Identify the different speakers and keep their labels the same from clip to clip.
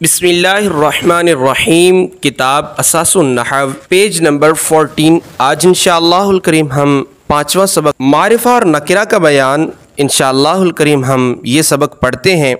Speaker 1: बिस्मिल्लाहिर्रहमानिर्रहीम। किताब असासुन नहव, page number 14। आज इंशाअल्लाहुल करीम हम 5वां सबक मारिफा और नकिरा का बयान इंशाअल्लाहुल करीम हम ये सबक पढ़ते हैं।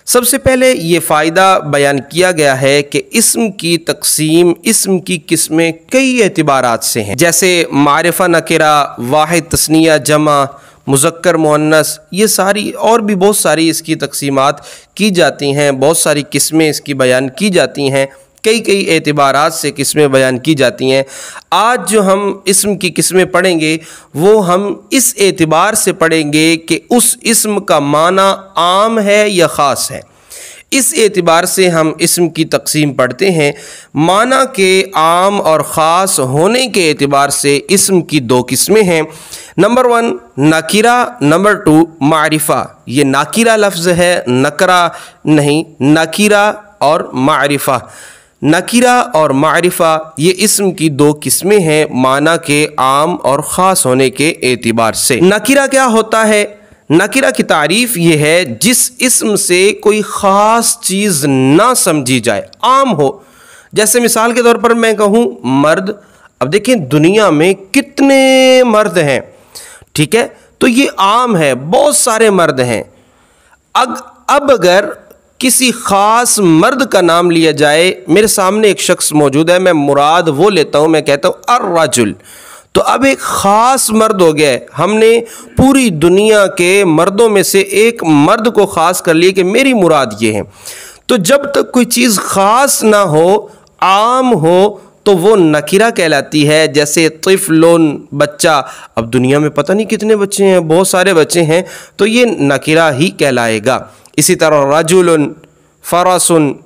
Speaker 1: सबसे पहले ये फ़ायदा बयान किया गया है कि इस्म की तकसीम, इस्म की किस्में कई एतबारात से हैं, जैसे मारिफा नकिरा, वाहिद तस्निया जमा, मुज़क्कर मुअन्नस, ये सारी और भी बहुत सारी इसकी तकसीमात की जाती हैं, बहुत सारी किस्में इसकी बयान की जाती हैं, कई एतबारात से किस्में बयान की जाती हैं। आज जो हम इस्म की किस्में पढ़ेंगे वो हम इस एतबार से पढ़ेंगे कि उस इस्म का माना आम है या ख़ास है। इस एतबार से हम इस्म की तकसीम पढ़ते हैं। माना के आम और ख़ास होने के एतबार से इस्म की दो किस्में हैं। नंबर 1 नकिरा, नंबर 2 मारिफा। ये नाकिरा लफ्ज़ है, नकरा नहीं, नकिरा और मारिफा। नकिरा और मारिफा ये इस्म की दो किस्में हैं माना के आम और ख़ास होने के एतबार से। नकिरा क्या होता है? नकिरा की तारीफ़ ये है जिस इस्म से कोई ख़ास चीज़ ना समझी जाए, आम हो। जैसे मिसाल के तौर पर मैं कहूँ मर्द। अब देखें दुनिया में कितने मर्द हैं, ठीक है, तो ये आम है, बहुत सारे मर्द हैं। अब अगर किसी ख़ास मर्द का नाम लिया जाए, मेरे सामने एक शख्स मौजूद है, मैं मुराद वो लेता हूँ, मैं कहता हूँ अर्रजुल, तो अब एक ख़ास मर्द हो गया है। हमने पूरी दुनिया के मर्दों में से एक मर्द को ख़ास कर लिया कि मेरी मुराद ये है। तो जब तक कोई चीज़ ख़ास ना हो, आम हो, तो वो नकिरा कहलाती है। जैसे तिफ़्लुन, बच्चा। अब दुनिया में पता नहीं कितने बच्चे हैं, बहुत सारे बच्चे हैं, तो ये नकिरा ही कहलाएगा। इसी तरह रजुलुन, फ़रसुन,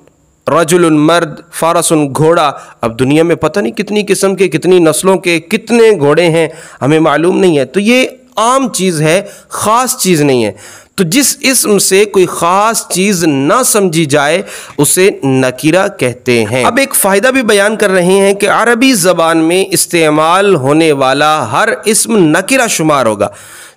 Speaker 1: रजुलुन मर्द, फ़रसुन घोड़ा। अब दुनिया में पता नहीं कितनी किस्म के, कितनी नस्लों के, कितने घोड़े हैं, हमें मालूम नहीं है। तो ये आम चीज़ है, ख़ास चीज़ नहीं है। तो जिस इस्म से कोई ख़ास चीज़ ना समझी जाए उसे नकिरा कहते हैं। अब एक फ़ायदा भी बयान कर रहे हैं कि अरबी ज़बान में इस्तेमाल होने वाला हर इस्म नकिरा शुमार होगा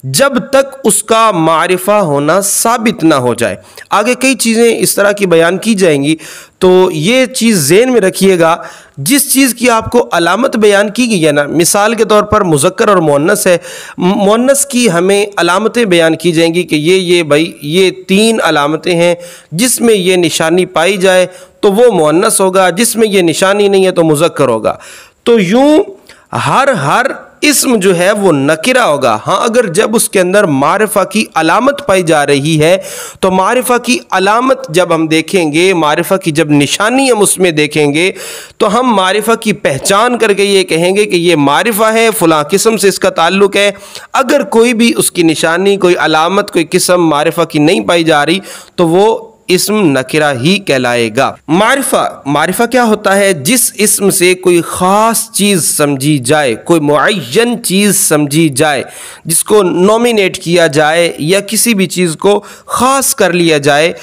Speaker 1: जब तक उसका मारिफा होना साबित ना हो जाए। आगे कई चीज़ें इस तरह की बयान की जाएंगी, तो ये चीज़ ज़हन में रखिएगा। जिस चीज़ की आपको अलामत बयान की गई है ना, मिसाल के तौर पर मुज़क्कर और मुअन्नस है, मुअन्नस की हमें अलामतें बयान की जाएंगी कि ये भाई ये 3 अलामतें हैं, जिसमें ये निशानी पाई जाए तो वो मुअन्नस होगा, जिसमें ये निशानी नहीं है तो मुज़क्कर होगा। तो यूँ हर इस्म जो है वो नकिरा होगा। हाँ, अगर जब उसके अंदर मारिफा की अलामत पाई जा रही है तो मारिफा की अलामत जब हम देखेंगे, मारिफा की जब निशानी हम उसमें देखेंगे, तो हम मारिफा की पहचान करके ये कहेंगे कि ये मारिफा है, फ़लाँ किस्म से इसका ताल्लुक़ है। अगर कोई भी उसकी निशानी, कोई अलामत, कोई किस्म मारिफा की नहीं पाई जा रही तो वो इस्म नकिरा ही कहलाएगा। मारिफा क्या होता है? जिस इस्म से कोई ख़ास चीज़ समझी जाए, कोई मुअय्यन चीज़ समझी जाए, जिसको नॉमिनेट किया जाए या किसी भी चीज़ को ख़ास कर लिया जाए।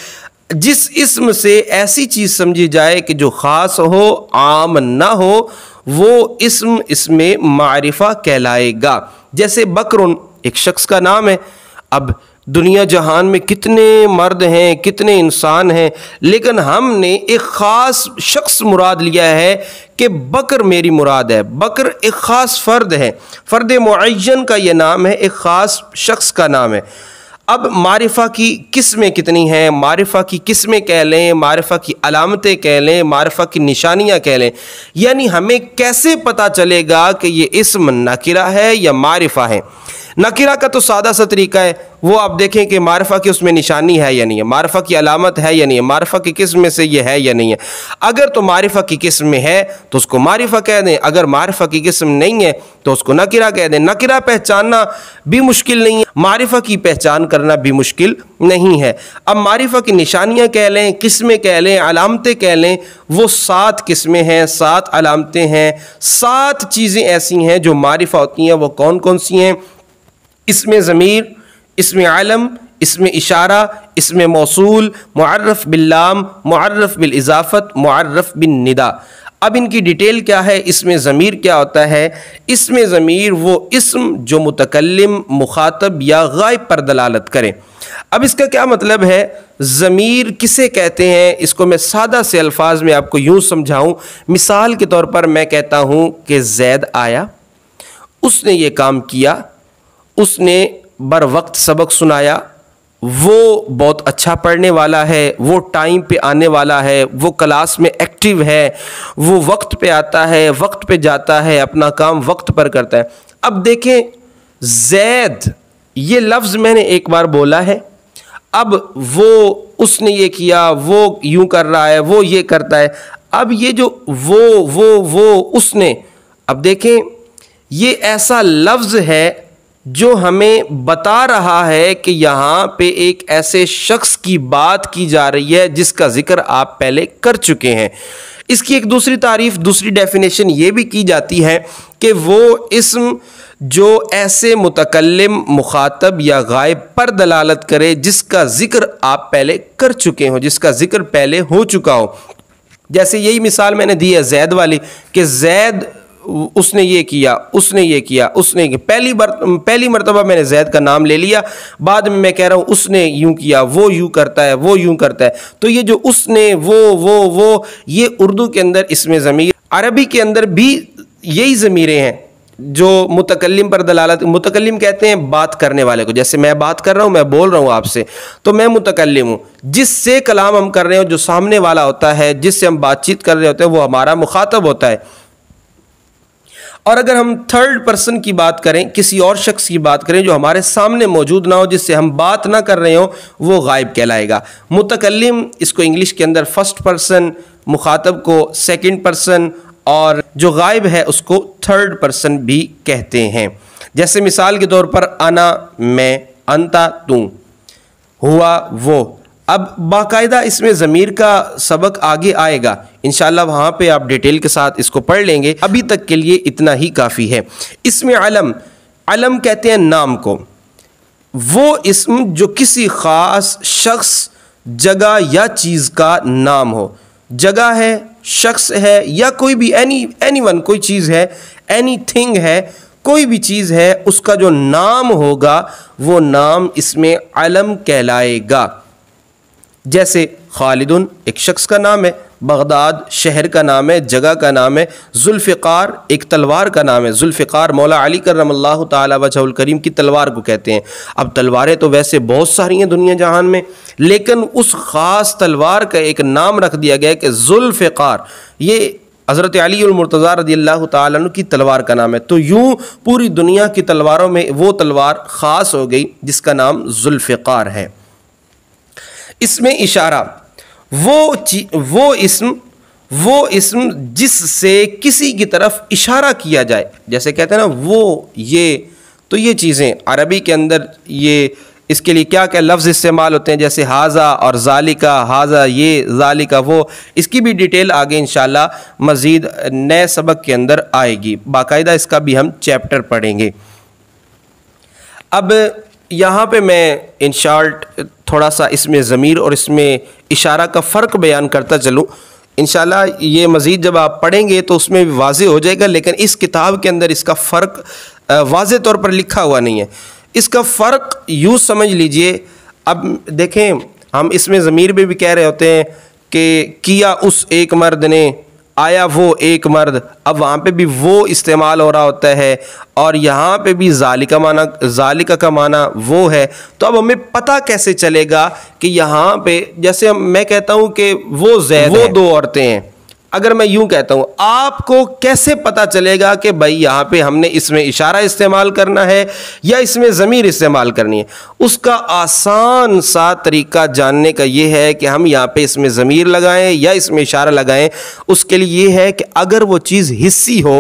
Speaker 1: जिस इस्म से ऐसी चीज़ समझी जाए कि जो ख़ास हो, आम ना हो, वो इस्म इसमें मारिफा कहलाएगा। जैसे बकरुन एक शख्स का नाम है। अब दुनिया जहान में कितने मर्द हैं, कितने इंसान हैं, लेकिन हमने एक ख़ास शख्स मुराद लिया है कि बकर मेरी मुराद है। बकर एक ख़ास फ़र्द है, फ़र्द मुअय्यन का ये नाम है, एक ख़ास शख्स का नाम है। अब मारिफा की किस्में कितनी हैं, मारिफा की किस्में कह लें, मारिफा की अलामतें कह लें, मारिफा की निशानियाँ कह लें, यानी हमें कैसे पता चलेगा कि ये इस्म नकिरा है या मारिफा है। नकिरा का तो सादा सा तरीका है, वो आप देखें कि मारिफा की उसमें निशानी है या नहीं है, मारिफा की अलामत है या नहीं है, मारिफा की किस्म में से ये है या नहीं है। अगर तो मारिफा की किस्म में है तो उसको मारिफा कह दें, अगर मारिफा की किस्म नहीं है तो उसको नकिरा कह दें। नकिरा पहचानना भी मुश्किल नहीं है, मारिफा की पहचान करना भी मुश्किल नहीं है। अब मारिफा की निशानियाँ कह लें, किस्में कह लें, अलामतें कह लें, वो 7 किस्में हैं, 7 अलामतें हैं, 7 चीज़ें ऐसी हैं जो मारिफा होती हैं। वो कौन कौन सी हैं? इसमें ज़मीर, इसमें आलम, इसमें इशारा, इसमें मौसूल, मुअर्रफ बिल्लाम, मुअर्रफ बिल इज़ाफ़त, मुअर्रफ बिन निदा। अब इनकी डिटेल क्या है? इसमें ज़मीर क्या होता है? इसमें ज़मीर वो इस्म जो मुतकल्लिम, मुखातब या गायब पर दलालत करे। अब इसका क्या मतलब है, ज़मीर किसे कहते हैं, इसको मैं सादा से अल्फाज में आपको यूँ समझाऊँ। मिसाल के तौर पर मैं कहता हूँ कि ज़ैद आया, उसने ये काम किया, उसने बर वक्त सबक सुनाया, वो बहुत अच्छा पढ़ने वाला है, वो टाइम पे आने वाला है, वो क्लास में एक्टिव है, वो वक्त पे आता है, वक्त पे जाता है, अपना काम वक्त पर करता है। अब देखें, ज़ैद ये लफ्ज़ मैंने एक बार बोला है, अब वो उसने ये किया, वो यूं कर रहा है, वो ये करता है। अब ये जो वो उसने, अब देखें ये ऐसा लफ्ज़ है जो हमें बता रहा है कि यहाँ पे एक ऐसे शख्स की बात की जा रही है जिसका जिक्र आप पहले कर चुके हैं। इसकी एक दूसरी तारीफ़, दूसरी डेफिनेशन ये भी की जाती है कि वो इस्म जो ऐसे मुतकल्लिम, मुखातब या गायब पर दलालत करे जिसका ज़िक्र आप पहले कर चुके हो, जिसका ज़िक्र पहले हो चुका हो। जैसे यही मिसाल मैंने दी है ज़ैद वाली कि ज़ैद उसने ये किया, उसने ये किया, उसने पहली मरतबा मैंने ज़ैद का नाम ले लिया, बाद में मैं कह रहा हूँ उसने यूँ किया, वो यूँ करता है, वो यूँ करता है। तो ये जो उसने, वो ये उर्दू के अंदर इसमें ज़मीर, अरबी के अंदर भी यही ज़मीरें हैं जो मुतकल्लिम पर दलालत। मुतकल्लिम कहते हैं बात करने वाले को, जैसे मैं बात कर रहा हूँ, मैं बोल रहा हूँ आपसे, तो मैं मुतकल्लिम हूँ। जिससे कलाम हम कर रहे हो, जो सामने वाला होता है, जिससे हम बातचीत कर रहे होते हैं, वो हमारा मुखातब होता है। और अगर हम थर्ड पर्सन की बात करें, किसी और शख्स की बात करें जो हमारे सामने मौजूद ना हो, जिससे हम बात ना कर रहे हो, वो गायब कहलाएगा। मुतकल्लिम इसको इंग्लिश के अंदर फर्स्ट पर्सन, मुखातब को सेकंड पर्सन, और जो गायब है उसको थर्ड पर्सन भी कहते हैं। जैसे मिसाल के तौर पर अना मैं, अंता तू, हुआ वो। अब बाकायदा इसमें ज़मीर का सबक आगे आएगा इंशाअल्लाह, वहाँ पे आप डिटेल के साथ इसको पढ़ लेंगे। अभी तक के लिए इतना ही काफ़ी है। इसमें अलम, अलम कहते हैं नाम को, वो इस्म जो किसी ख़ास शख्स, जगह या चीज़ का नाम हो। जगह है, शख्स है, या कोई भी एनीवन, कोई चीज़ है, एनीथिंग है, कोई भी चीज़ है, उसका जो नाम होगा वो नाम इसमें अलम कहलाएगा। जैसे खालिदुन एक शख्स का नाम है, बगदाद शहर का नाम है, जगह का नाम है, जुल्फ़िकार एक तलवार का नाम है। जुल्फ़िकार मौला अली करमल्लाहु ताला वजहुल करीम की तलवार को कहते हैं। अब तलवारें तो वैसे बहुत सारी हैं दुनिया जहान में, लेकिन उस ख़ास तलवार का एक नाम रख दिया गया कि जुल्फ़िकार, ये हज़रत अली मुर्तज़ा रज़ियल्लाहु ताला अन्हु की तलवार का नाम है। तो यूँ पूरी दुनिया की तलवारों में वो तलवार ख़ास हो गई जिसका नाम जुल्फ़िकार है। इसमें इशारा, वो इस्म जिससे किसी की तरफ इशारा किया जाए, जैसे कहते हैं ना वो, ये, तो ये चीज़ें अरबी के अंदर ये, इसके लिए क्या क्या लफ्ज़ इस्तेमाल होते हैं, जैसे हाजा और ज़ालिका, हाजा ये, ज़ालिका वो। इसकी भी डिटेल आगे इंशाअल्लाह मज़ीद नए सबक के अंदर आएगी, बाकायदा इसका भी हम चैप्टर पढ़ेंगे। अब यहाँ पे मैं इन शॉर्ट थोड़ा सा इसमें ज़मीर और इसमें इशारा का फ़र्क बयान करता चलूँ। इंशाल्लाह ये मज़ीद जब आप पढ़ेंगे तो उसमें भी वाज़े हो जाएगा, लेकिन इस किताब के अंदर इसका फ़र्क वाज़े तौर पर लिखा हुआ नहीं है। इसका फ़र्क यूँ समझ लीजिए, अब देखें हम इसमें ज़मीर में भी कह रहे होते हैं कि किया उस एक मर्द ने, आया वो एक मर्द, अब वहाँ पे भी वो इस्तेमाल हो रहा होता है, और यहाँ पे भी ज़ालिका का माना वो है। तो अब हमें पता कैसे चलेगा कि यहाँ पे, जैसे मैं कहता हूँ कि वो ज़ैद, वो दो औरतें हैं, अगर मैं यूं कहता हूं, आपको कैसे पता चलेगा कि भाई यहाँ पे हमने इसमें इशारा इस्तेमाल करना है या इसमें ज़मीर इस्तेमाल करनी है? उसका आसान सा तरीका जानने का ये है कि हम यहाँ पे इसमें ज़मीर लगाएं या इसमें इशारा लगाएं। उसके लिए ये है कि अगर वो चीज़ हिस्सी हो,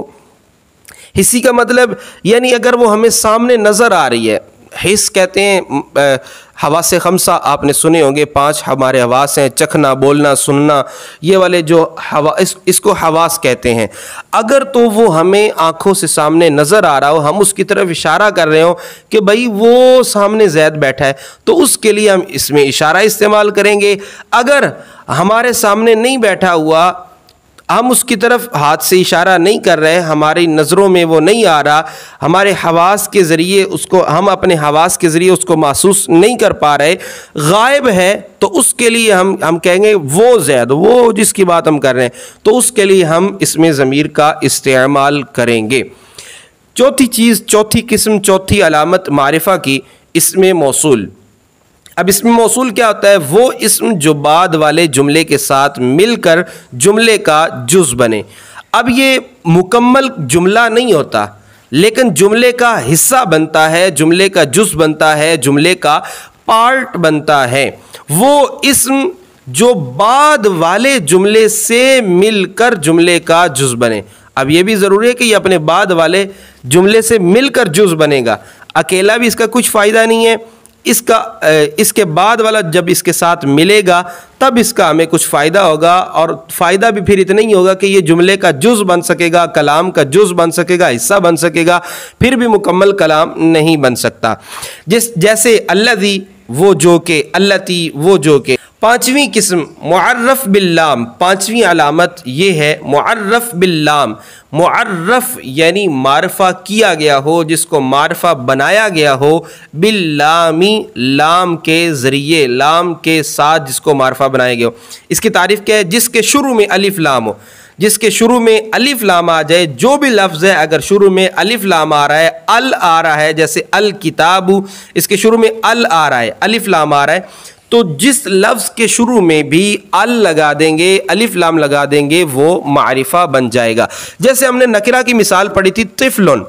Speaker 1: हिस्सी का मतलब यानी अगर वो हमें सामने नज़र आ रही है। हिस्स कहते हैं हवासे खमसा, आपने सुने होंगे, 5 हमारे हवास हैं, चखना, बोलना, सुनना, ये वाले जो हवा, इसको हवास कहते हैं। अगर तो वो हमें आँखों से सामने नज़र आ रहा हो, हम उसकी तरफ इशारा कर रहे हो कि भाई वो सामने ज़ैद बैठा है, तो उसके लिए हम इसमें इशारा इस्तेमाल करेंगे। अगर हमारे सामने नहीं बैठा हुआ, हम उसकी तरफ हाथ से इशारा नहीं कर रहे, हमारी नज़रों में वो नहीं आ रहा, हमारे हवास के ज़रिए उसको, हम अपने हवास के ज़रिए उसको महसूस नहीं कर पा रहे, गायब है, तो उसके लिए हम कहेंगे वो ज़ैद, वो जिसकी बात हम कर रहे हैं, तो उसके लिए हम इसमें ज़मीर का इस्तेमाल करेंगे। चौथी चीज़, चौथी किस्म, चौथी अलामत मारिफा की, इसमें मौसूल। अब इसमें मौसूल क्या होता है? वो इस्म जो बाद वाले जुमले के साथ मिलकर जुमले का जुज़ बने। अब ये मुकम्मल जुमला नहीं होता, लेकिन जुमले का हिस्सा बनता है, जुमले का जुज़ बनता है, जुमले का पार्ट बनता है। वो इस्म जो बाद वाले जुमले से मिलकर जुमले का जुज़ बने। अब ये भी ज़रूरी है कि ये अपने बाद वाले जुमले से मिलकर जुज़ बनेगा, अकेला भी इसका कुछ फ़ायदा नहीं है। इसके बाद वाला जब इसके साथ मिलेगा तब इसका हमें कुछ फ़ायदा होगा, और फ़ायदा भी फिर इतना ही होगा कि ये जुमले का जुज़ बन सकेगा, कलाम का जुज़ बन सकेगा, हिस्सा बन सकेगा, फिर भी मुकम्मल कलाम नहीं बन सकता। जैसे अल्लज़ी, वो जो के, अल्लती, वो जो के। पाँचवीं किस्म मुअर्रफ बिल्लाम, पाँचवीं अलामत ये है मुअर्रफ बिल्लाम। मुअर्रफ यानी मारफा किया गया हो, जिसको मारफा बनाया गया हो, बिल्लामी, लाम के ज़रिए, लाम के साथ जिसको मारफा बनाया गया हो। इसकी तारीफ़ क्या है? जिसके शुरू में अलिफ लाम हो, जिसके शुरू में अलिफ लाम आ जाए। जो भी लफ्ज़ है अगर शुरू में अलिफ लाम आ रहा है, अल आ रहा है, जैसे अल किताबु, इसके शुरू में अल आ रहा है, अलिफ लाम आ रहा है, तो जिस लफ्ज़ के शुरू में भी अल लगा देंगे, अलिफ लाम लगा देंगे, वो मारिफा बन जाएगा। जैसे हमने नकिरा की मिसाल पढ़ी थी, तिफ़लुन।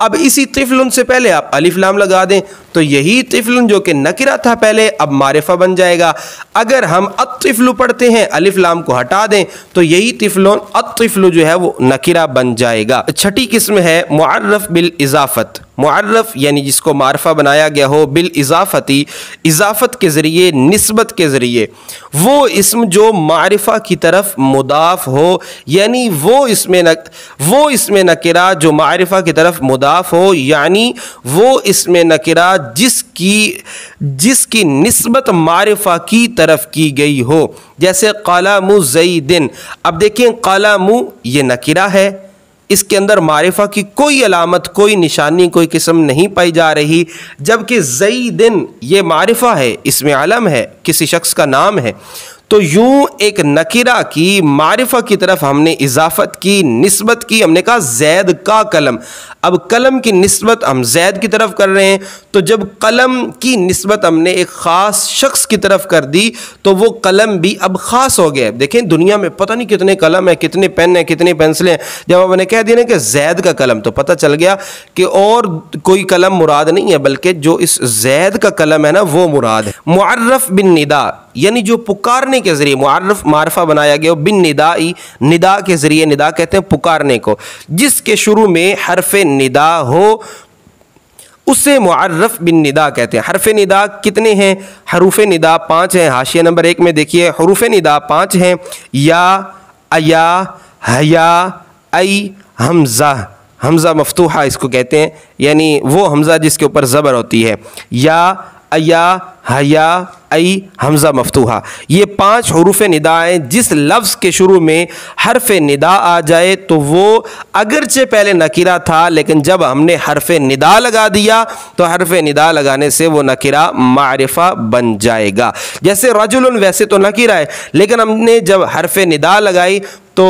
Speaker 1: अब इसी तिफ़लुन से पहले आप अलिफ लाम लगा दें तो यही तिफ़लुन जो कि नकिरा था पहले, अब मारिफा बन जाएगा। अगर हम अत्तिफ़लु पढ़ते हैं, अलिफ लाम को हटा दें तो यही तिफ़लुन, अत्तिफ़लु जो है वो नकिरा बन जाएगा। छठी किस्म है मुअर्रफ बिल इज़ाफ़त। मुअर्रफ यानी जिसको मारफा बनाया गया हो, बिल इज़ाफ़ती, इज़ाफ़त के ज़रिए, निस्बत के ज़रिए। वो इस्म जो मारिफा की तरफ मुदाफ़ हो, यानी वो इसमें नकिरा जो मारिफा की तरफ मुदाफ़ हो, यानी वो इसमें नकिरा जिसकी निस्बत मारिफा की तरफ की गई हो। जैसे क़लमु ज़ैदिन। अब देखें, क़लमु ये नकिरा है, इसके अंदर मारिफा की कोई अलामत, कोई निशानी, कोई किस्म नहीं पाई जा रही, जबकि ज़ैदिन ये मारिफा है, इसमें अलम है, किसी शख्स का नाम है। तो यूं एक नकिरा की मारिफा की तरफ हमने इजाफत की, निस्बत की, हमने कहा जैद का कलम। अब कलम की निस्बत हम जैद की तरफ कर रहे हैं, तो जब कलम की निस्बत हमने एक ख़ास शख्स की तरफ कर दी तो वो कलम भी अब ख़ास हो गया। देखें दुनिया में पता नहीं कितने कलम है, कितने पेन है, कितनी पेंसिलें। जब हमने कह दिया ना कि जैद का कलम, तो पता चल गया कि और कोई कलम मुराद नहीं है, बल्कि जो इस जैद का कलम है ना वो मुराद है। मुअर्रफ बिन निदा यानी जो पुकारने के ज़रिए मुअर्रफ मारफा बनाया गया, बिन निदाई, निदा के ज़रिए, निदा कहते हैं पुकारने को, जिसके शुरू में हरफ़े निदा हो उसे मुअर्रफ बिन निदा कहते हैं। हरफ़े निदा कितने हैं? हरूफ़े निदा 5 हैं। हाशिया नंबर 1 में देखिए हरूफ़े निदा 5 हैं। या, अया, हया, आई, हमज़ा। हमज़ा मफ्तूहा इसको कहते हैं, यानी वो हमज़ा जिसके ऊपर ज़बर होती है। या, अया, हया, आई, हमज़ा मफ्तूहा, ये 5 हरूफ़ निदाएँ। जिस लफ्ज़ के शुरू में हरफ़ निदा आ जाए तो वो अगरचे पहले नकीरा था, लेकिन जब हमने हरफ़ निदा लगा दिया तो हरफ़ निदा लगाने से वो नकीरा मारिफा बन जाएगा। जैसे रजुलन वैसे तो नकीरा है, लेकिन हमने जब हरफ़ निदा लगाई तो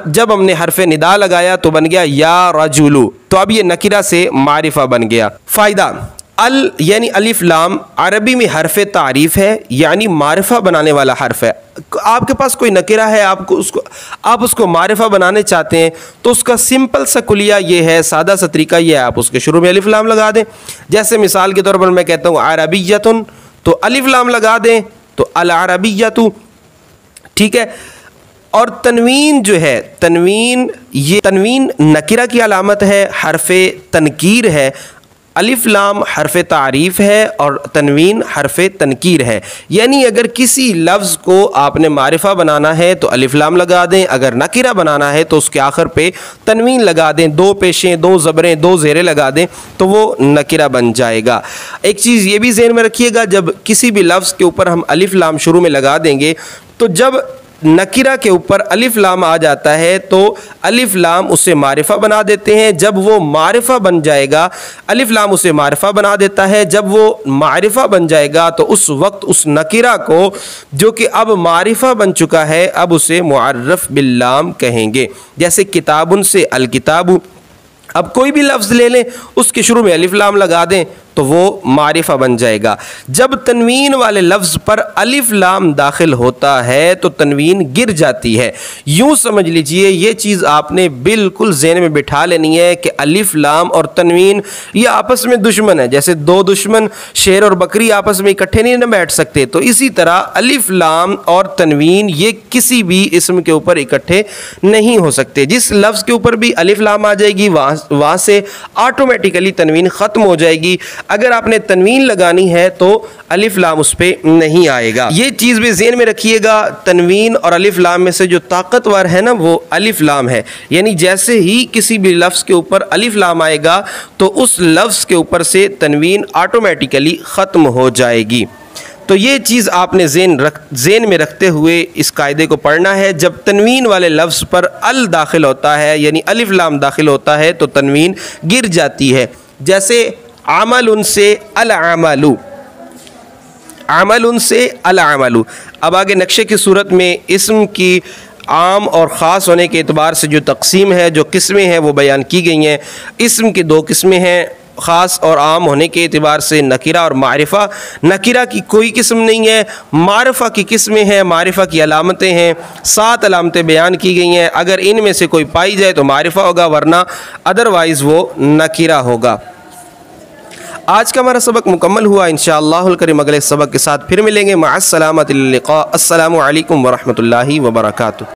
Speaker 1: जब हमने हरफ़ निदा लगाया तो बन गया या रजुलु, तो अब ये नकीरा से मारिफा बन गया। फ़ायदा, अल यानी अलिफ लाम अरबी में हरफ़ तारीफ़ है, यानी मारिफा बनाने वाला हर्फ है। आपके पास कोई नकीरा है, आप उसको मारिफा बनाने चाहते हैं तो उसका सिंपल सा कुलिया ये है, सादा सा तरीका ये है, आप उसके शुरू में अलिफ लाम लगा दें। जैसे मिसाल के तौर पर मैं कहता हूँ अरबिय्यतुन, तो अलिफ लाम लगा दें तो अल अरबिय्यतु, ठीक है। और तनवीन जो है, ये तनवीन नकीरा की अलामत है, हरफ़े तनकीर है। अलिफ लाम हरफ़ तारीफ़ है और तनवीन हरफ़ तनकीर है। यानी अगर किसी लफ्ज़ को आपने मारिफा बनाना है तो अलिफ लाम लगा दें, अगर नकीरा बनाना है तो उसके आखिर पे तनवीन लगा दें, 2 पेशें, 2 ज़बरें, 2 ज़ेरें लगा दें तो वो नकीरा बन जाएगा। एक चीज़ ये भी ज़हन में रखिएगा, जब किसी भी लफ्ज़ के ऊपर हम अलिफ लाम शुरू में लगा देंगे तो जब नकीरा के ऊपर अलिफ लाम आ जाता है तो अलिफ लाम उसे मारिफा बना देते हैं। जब वो मारिफा बन जाएगा, अलिफ लाम उसे मारिफा बना देता है। जब वो मारिफा बन जाएगा तो उस वक्त उस नकीरा को, जो कि अब मारिफा बन चुका है, अब उसे मुअर्रफ बिल्लाम कहेंगे। जैसे किताबुन से अल किताबु, अब कोई भी लफ्ज़ ले लें, उसके शुरू में अलिफ लाम लगा दें तो वो मारिफा बन जाएगा। जब तनवीन वाले लफ्ज़ पर अलिफ लाम दाखिल होता है तो तनवीन गिर जाती है। यूँ समझ लीजिए, ये चीज़ आपने बिल्कुल ज़हन में बिठा लेनी है कि अलिफ लाम और तनवीन ये आपस में दुश्मन है। जैसे दो दुश्मन शेर और बकरी आपस में इकट्ठे नहीं न बैठ सकते, तो इसी तरह अलिफ लाम और तनवीन ये किसी भी इसम के ऊपर इकट्ठे नहीं हो सकते। जिस लफ्ज़ के ऊपर भी अलिफ लाम आ जाएगी वहाँ से ऑटोमेटिकली तनवीन ख़त्म हो जाएगी। अगर आपने तनवीन लगानी है तो अलिफ लाम उस पर नहीं आएगा। ये चीज़ भी ज़हन में रखिएगा, तनवीन और अलिफ लाम में से जो ताकतवर है ना वो अलिफ लाम है। यानी जैसे ही किसी भी लफ्ज़ के ऊपर अलिफ लाम आएगा तो उस लफ्ज़ के ऊपर से तनवीन ऑटोमेटिकली ख़त्म हो जाएगी। तो ये चीज़ आपने ज़हन में रखते हुए इस कायदे को पढ़ना है। जब तनवीन वाले लफ्ज़ पर अल दाखिल होता है यानी अलिफ लाम दाखिल होता है तो तनवीन गिर जाती है। जैसे अमल से अल अमलु, अमल से अल अमलु। अब आगे नक्शे की सूरत में इस्म की आम और ख़ास होने के एतबार से जो तकसीम है, जो किस्में हैं वो बयान की गई हैं। इस्म की दो किस्में हैं, ख़ास और आम होने के एतबार से नकीरा और मारिफा। नकीरा की कोई किस्म नहीं है, मारिफा की किस्में हैं, मारिफा की अलामतें हैं। 7 अलामतें बयान की गई हैं। अगर इनमें से कोई पाई जाए तो मारिफा होगा, वरना अदरवाइज़ वो नकीरा होगा। आज का हमारा सबक मुकम्मल हुआ। इंशाअल्लाहुल करीम अगले सबक के साथ फिर मिलेंगे। मअस्सलामतिल लिक़ा। अस्सलामु अलैकुम व रहमतुल्लाहि व बरकातुहू।